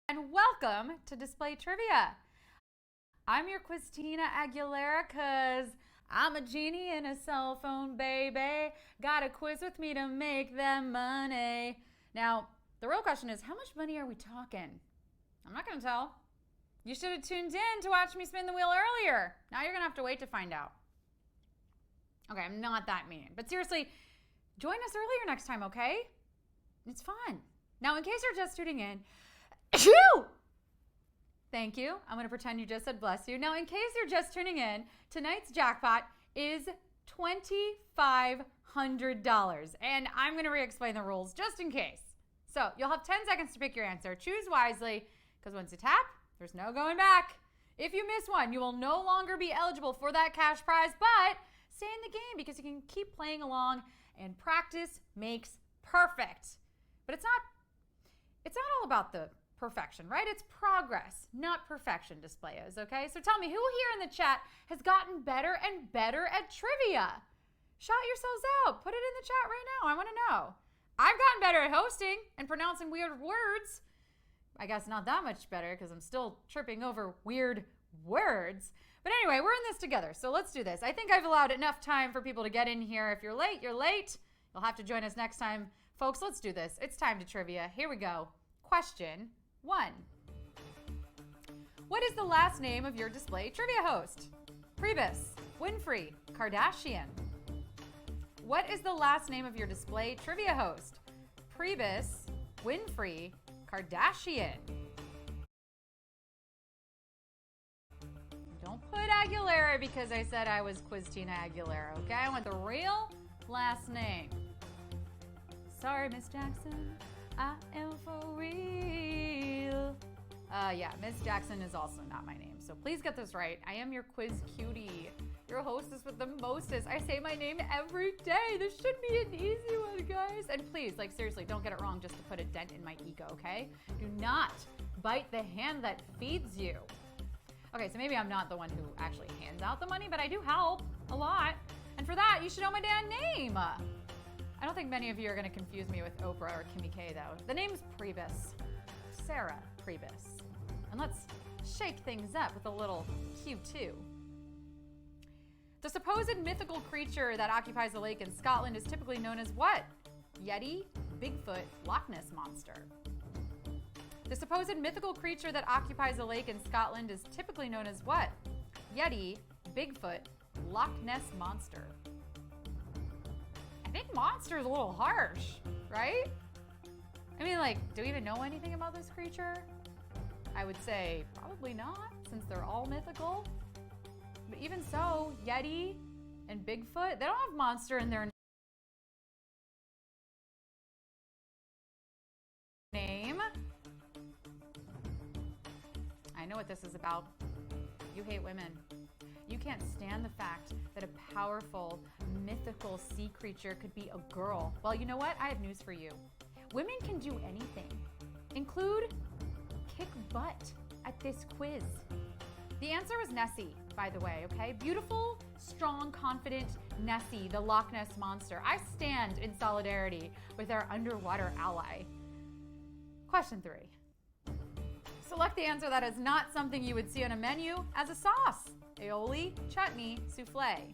And welcome to Display Trivia. I'm your Christina Aguilera because I'm a genie in a cell phone, baby. Got a quiz with me to make them money. Now, the real question is, how much money are we talking? I'm not going to tell. You should have tuned in to watch me spin the wheel earlier. Now you're going to have to wait to find out. Okay, I'm not that mean. But seriously, join us earlier next time, okay? It's fun. Now, in case you're just tuning in, thank you. I'm going to pretend you just said bless you. Now, in case you're just tuning in, tonight's jackpot is $2,500. And I'm going to re-explain the rules just in case. So you'll have 10 seconds to pick your answer. Choose wisely, because once you tap, there's no going back. If you miss one, you will no longer be eligible for that cash prize, but stay in the game because you can keep playing along, and practice makes perfect. But it's not all about the perfection, right? It's progress, not perfection, Displayers, okay? So tell me, who here in the chat has gotten better and better at trivia? Shout yourselves out. Put it in the chat right now. I want to know. I've gotten better at hosting and pronouncing weird words. I guess not that much better because I'm still tripping over weird words. But anyway, we're in this together, so let's do this. I think I've allowed enough time for people to get in here. If you're late, you're late. You'll have to join us next time. Folks, let's do this. It's time to trivia. Here we go. Question 1. What is the last name of your display trivia host? Priebus, Winfrey, Kardashian. What is the last name of your display trivia host? Priebus, Winfrey, Kardashian. Don't put Aguilera because I said I was Christina Aguilera, okay? I want the real last name. Sorry, Miss Jackson. I am for real. Yeah, Miss Jackson is also not my name, so please get this right. I am your quiz cutie, your hostess with the mostest. I say my name every day. This should be an easy one, guys. And please, like seriously, don't get it wrong just to put a dent in my ego, okay? Do not bite the hand that feeds you. Okay, so maybe I'm not the one who actually hands out the money, but I do help a lot. And for that, you should know my damn name. I don't think many of you are going to confuse me with Oprah or Kimmy K, though. The name's Priebus. Sarah Priebus. And let's shake things up with a little Q2. The supposed mythical creature that occupies a lake in Scotland is typically known as what? Yeti, Bigfoot, Loch Ness Monster. The supposed mythical creature that occupies a lake in Scotland is typically known as what? Yeti, Bigfoot, Loch Ness Monster. I think monster is a little harsh, right? I mean, like, do we even know anything about this creature? I would say probably not, since they're all mythical. But even so, Yeti and Bigfoot, they don't have monster in their name. I know what this is about. You hate women. You can't stand the fact that a powerful, mythical sea creature could be a girl. Well, you know what? I have news for you. Women can do anything, include kick butt at this quiz. The answer was Nessie, by the way, okay? Beautiful, strong, confident Nessie, the Loch Ness Monster. I stand in solidarity with our underwater ally. Question 3. Select the answer that is not something you would see on a menu as a sauce. Aioli, chutney, souffle.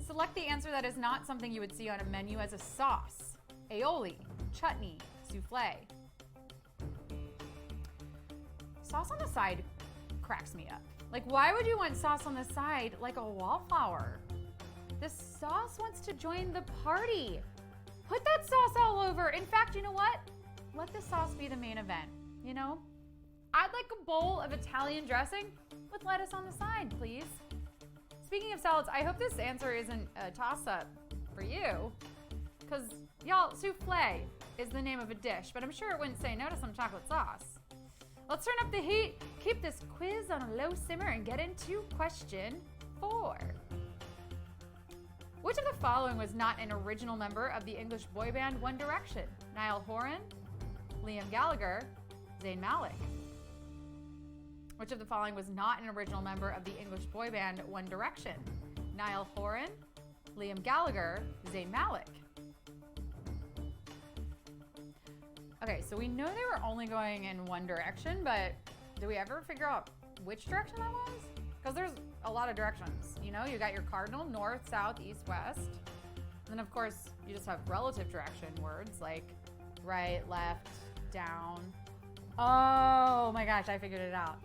Select the answer that is not something you would see on a menu as a sauce. Aioli, chutney, souffle. Sauce on the side cracks me up. Like, why would you want sauce on the side like a wallflower? The sauce wants to join the party. Put that sauce all over. In fact, you know what? Let the sauce be the main event, you know? I'd like a bowl of Italian dressing with lettuce on the side, please. Speaking of salads, I hope this answer isn't a toss-up for you, because, y'all, souffle is the name of a dish, but I'm sure it wouldn't say no to some chocolate sauce. Let's turn up the heat, keep this quiz on a low simmer, and get into question 4. Which of the following was not an original member of the English boy band One Direction? Niall Horan, Liam Gallagher, Zayn Malik. Which of the following was not an original member of the English boy band One Direction? Niall Horan, Liam Gallagher, Zayn Malik. Okay, so we know they were only going in one direction, but did we ever figure out which direction that was? Because there's a lot of directions. You know, you got your cardinal, north, south, east, west. And then, of course, you just have relative direction words like right, left, down. Oh my gosh, I figured it out.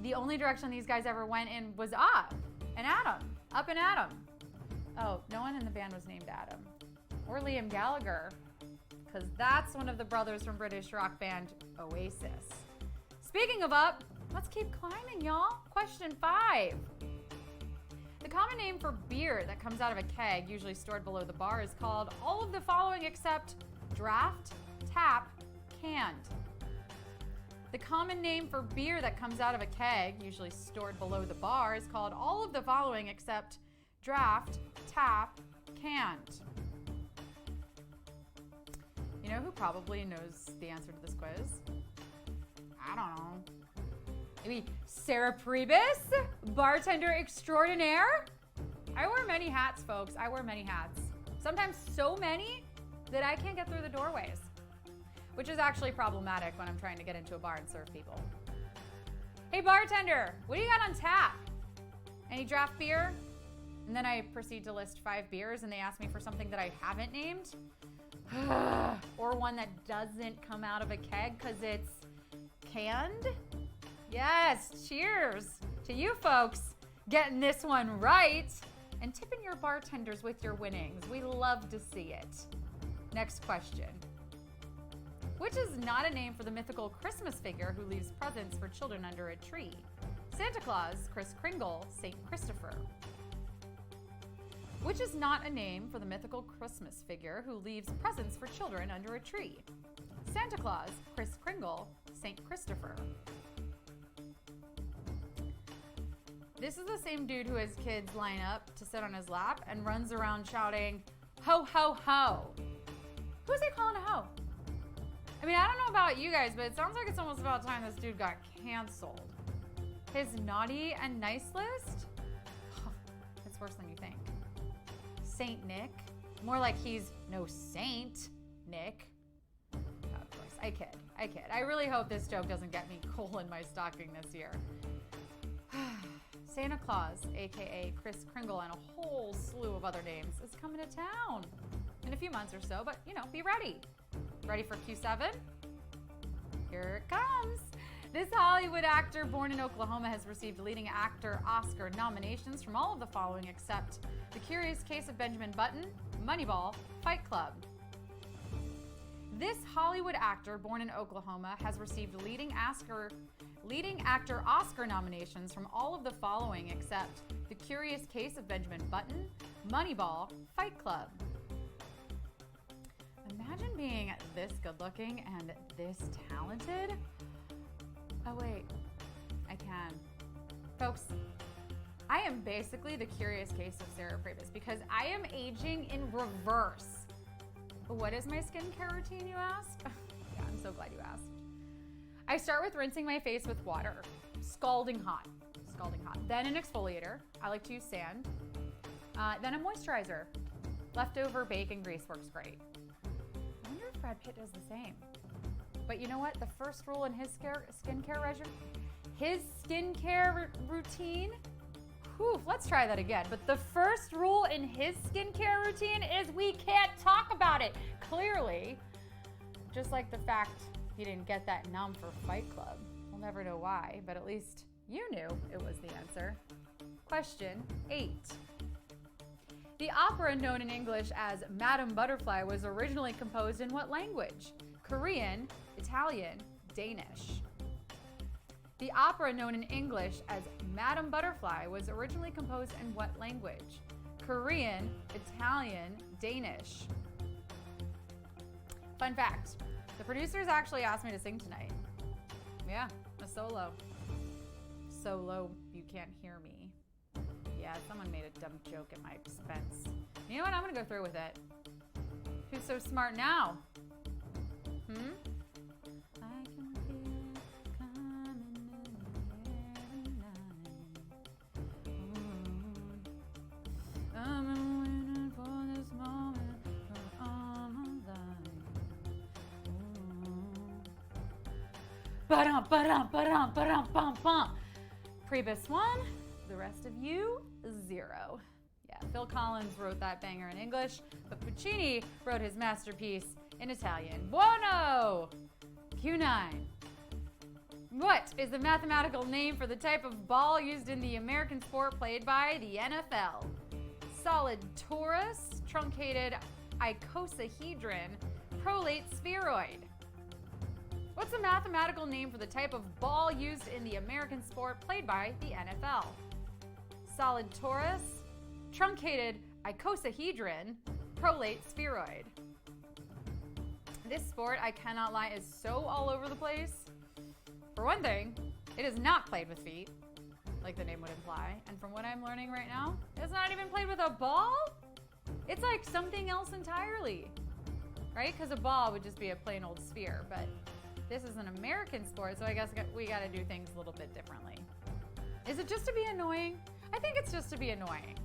The only direction these guys ever went in was up and Adam. Up and Adam. Oh, no one in the band was named Adam. Or Liam Gallagher, because that's one of the brothers from British rock band Oasis. Speaking of up, let's keep climbing, y'all. Question 5. The common name for beer that comes out of a keg, usually stored below the bar, is called all of the following except draft, tap, canned. The common name for beer that comes out of a keg, usually stored below the bar, is called all of the following except draft, tap, canned. You know who probably knows the answer to this quiz? I don't know. Maybe Sarah Priebus, bartender extraordinaire? I wear many hats, folks. I wear many hats. Sometimes so many that I can't get through the doorways, which is actually problematic when I'm trying to get into a bar and serve people. Hey, bartender, what do you got on tap? Any draft beer? And then I proceed to list 5 beers, and they ask me for something that I haven't named. Or one that doesn't come out of a keg because it's canned. Yes, cheers to you folks getting this one right and tipping your bartenders with your winnings. We love to see it. Next question. Which is not a name for the mythical Christmas figure who leaves presents for children under a tree? Santa Claus, Kris Kringle, St. Christopher. Which is not a name for the mythical Christmas figure who leaves presents for children under a tree? Santa Claus, Kris Kringle, St. Christopher. This is the same dude who has kids line up to sit on his lap and runs around shouting, ho, ho, ho. Who's he calling a hoe? I mean, I don't know about you guys, but it sounds like it's almost about time this dude got canceled. His naughty and nice list? It's worse than you think. Saint Nick. More like he's no saint, Nick. Of course, I kid. I really hope this joke doesn't get me coal in my stocking this year. Santa Claus, aka Kris Kringle, and a whole slew of other names, is coming to town in a few months or so, but you know, be ready. Ready for Q7? Here it comes. This Hollywood actor born in Oklahoma has received leading actor Oscar nominations from all of the following except The Curious Case of Benjamin Button, Moneyball, Fight Club. This Hollywood actor born in Oklahoma has received leading actor Oscar nominations from all of the following except The Curious Case of Benjamin Button, Moneyball, Fight Club. Imagine being this good looking and this talented. Oh wait, I can. Folks, I am basically the Curious Case of Sarah Priebus because I am aging in reverse. What is my skincare routine, you ask? Yeah, I'm so glad you asked. I start with rinsing my face with water, scalding hot. Then an exfoliator. I like to use sand. Then a moisturizer. Leftover bacon grease works great. I wonder if Brad Pitt does the same. But you know what? The first rule in his skincare routine, let's try that again. But the first rule in his skincare routine is we can't talk about it. Clearly, just like the fact he didn't get that nom for Fight Club. We'll never know why, but at least you knew it was the answer. Question 8. The opera known in English as Madame Butterfly was originally composed in what language? Korean, Italian, Danish. The opera known in English as Madame Butterfly was originally composed in what language? Korean, Italian, Danish. Fun fact, the producers actually asked me to sing tonight. Yeah, a solo. Solo, you can't hear me. Yeah, someone made a dumb joke at my expense. You know what? I'm gonna go through with it. Who's so smart now? I can feel it coming in the air tonight. I've been waiting for this moment, but I'm alive. Ba-dum, ba-dum, ba-dum, ba-dum, bum, bum. Priebus 1, the rest of you, 0. Yeah, Phil Collins wrote that banger in English, but Puccini wrote his masterpiece in Italian. Buono! Q9. What is the mathematical name for the type of ball used in the American sport played by the NFL? Solid torus, truncated icosahedron, prolate spheroid. What's the mathematical name for the type of ball used in the American sport played by the NFL? Solid torus, truncated icosahedron, prolate spheroid. This sport, I cannot lie, is so all over the place. For one thing, it is not played with feet, like the name would imply. And from what I'm learning right now, it's not even played with a ball? It's like something else entirely, right? Because a ball would just be a plain old sphere, but this is an American sport, so I guess we got to do things a little bit differently. Is it just to be annoying? I think it's just to be annoying.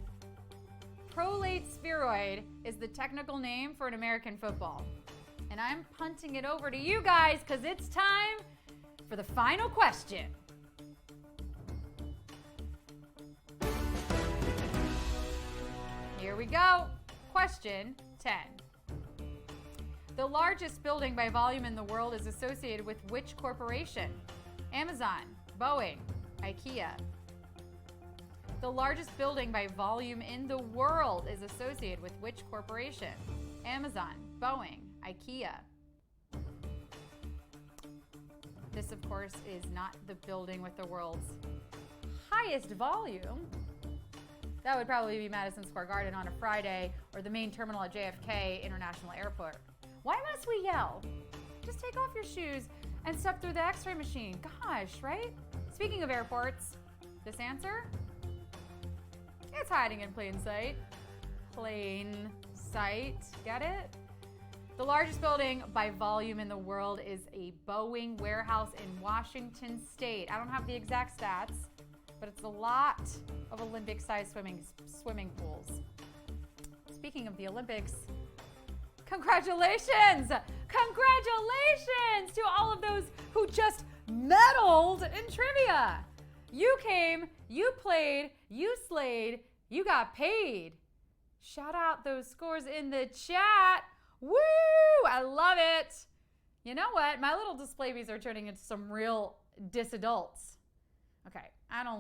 Prolate spheroid is the technical name for an American football. And I'm punting it over to you guys because it's time for the final question. Here we go. Question 10. The largest building by volume in the world is associated with which corporation? Amazon, Boeing, IKEA. The largest building by volume in the world is associated with which corporation? Amazon, Boeing, IKEA. This, of course, is not the building with the world's highest volume. That would probably be Madison Square Garden on a Friday or the main terminal at JFK International Airport. Why must we yell? Just take off your shoes and step through the x-ray machine. Gosh, right? Speaking of airports, this answer? It's hiding in plain sight. Plain sight. Get it? The largest building by volume in the world is a Boeing warehouse in Washington State. I don't have the exact stats, but it's a lot of Olympic-sized swimming pools. Speaking of the Olympics, congratulations! Congratulations to all of those who just medaled in trivia. You came, you played, you slayed, you got paid. Shout out those scores in the chat. Woo! I love it. You know what? My little display bees are turning into some real disadults. Okay, I don't